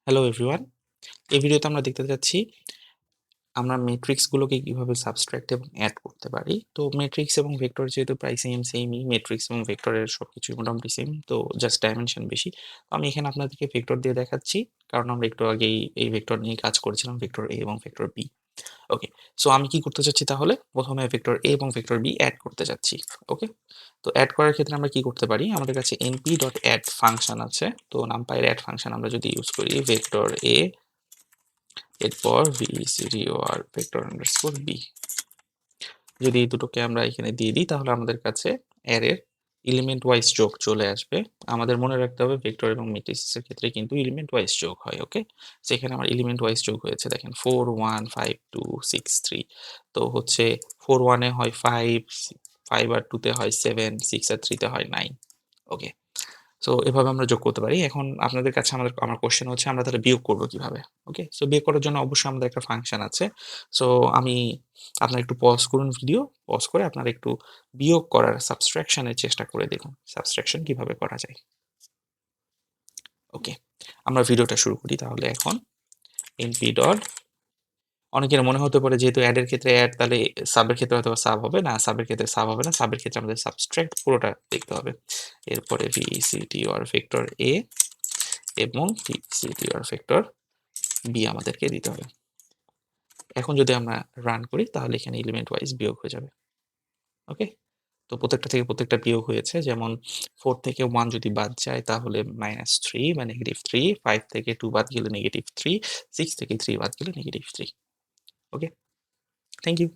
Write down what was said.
Hello everyone. এই ভিডিওতে আমরা দেখতে যাচ্ছি আমরা ম্যাট্রিক্স গুলোকে কিভাবে সাবট্রাক্ট এবং এড করতে পারি। তো ম্যাট্রিক্স এবং ভেক্টর যেহেতু প্রায় সেমই ম্যাট্রিক্স এবং ভেক্টরের সবকিছুই মোটামুটি সেম, তো জাস্ট ডাইমেনশন বেশি। তো আমি এখানে আপনাদেরকে ভেক্টর দিয়ে দেখাচ্ছি, কারণ আমরা একটু আগেই এই ভেক্টর নিয়ে কাজ করেছিলাম, ভেক্টর এ এবং ভেক্টর বি। ওকে, সো আমি কি করতে চাচ্ছি তাহলে, প্রথমে ভেক্টর এ এবং ভেক্টর বি অ্যাড করতে চাচ্ছি। ওকে, তো অ্যাড করার ক্ষেত্রে আমরা কি করতে পারি, আমাদের কাছে np.add ফাংশন আছে। তো নামপাইয়ের অ্যাড ফাংশন আমরা যদি ইউজ করি ভেক্টর এ, এরপর VCDOR ভেক্টর আন্ডারস্কোর বি, যদি এই দুটোকে আমরা এখানে দিয়ে দিই তাহলে আমাদের কাছে অ্যারের এলিমেন্ট ওয়াইজ যোগ চলে আসবে। আমাদের মনে রাখতে হবে ভেক্টর এবং ম্যাট্রিক্সের ক্ষেত্রে কিন্তু এলিমেন্ট ওয়াইজ যোগ হয়। ওকে, সেখানে আমার এলিমেন্ট ওয়াইজ যোগ হয়েছে, দেখেন 4 1 5 2 6 3। তো হচ্ছে 4 1 এ হয় 5, 5 আর 2 তে হয় 7, 6 আর 3 তে হয় 9। ওকে, সো এভাবে আমরা যোগ করতে পারি। এখন আপনাদের কাছে আমার কোশ্চেন হচ্ছে আমরা তাহলে বিয়োগ করব কিভাবে? ওকে, সো বিয়োগ করার জন্য অবশ্যই আমাদের একটা ফাংশন আছে। সো আমি আপনারা একটু পজ করুন, ভিডিও পজ করে আপনারা একটু বিয়োগ করার সাবট্রাকশন এর চেষ্টা করে দেখুন সাবট্রাকশন কিভাবে করা যায়। ওকে, আমরা ভিডিওটা শুরু করি তাহলে। এখন np ডট, অনেকের মনে হতে পারে যেহেতু অ্যাড এর ক্ষেত্রে অ্যাড, তাহলে সাবের ক্ষেত্রে হয়তো সাব হবে না, সাবের ক্ষেত্রে সাব হবে না, সাবের ক্ষেত্রে আমাদের সাবট্রাক্ট পুরোটা দেখতে হবে। এরপরে VCTOR ভেক্টর এ এবং VCTOR ভেক্টর বি আমাদেরকে দিতে হবে। এখন যদি আমরা রান করি তাহলে এখানে এলিমেন্ট ওয়াইজ বিয়োগ হয়ে যাবে। ওকে, তো প্রত্যেকটা থেকে প্রত্যেকটা বিয়োগ হয়েছে, যেমন 4 থেকে 1 যদি বাদ যায় তাহলে -3 বা -3, 5 থেকে 2 বাদ গেলে -3, 6 থেকে 3 বাদ গেলে -3। ওকে, থ্যাংক ইউ।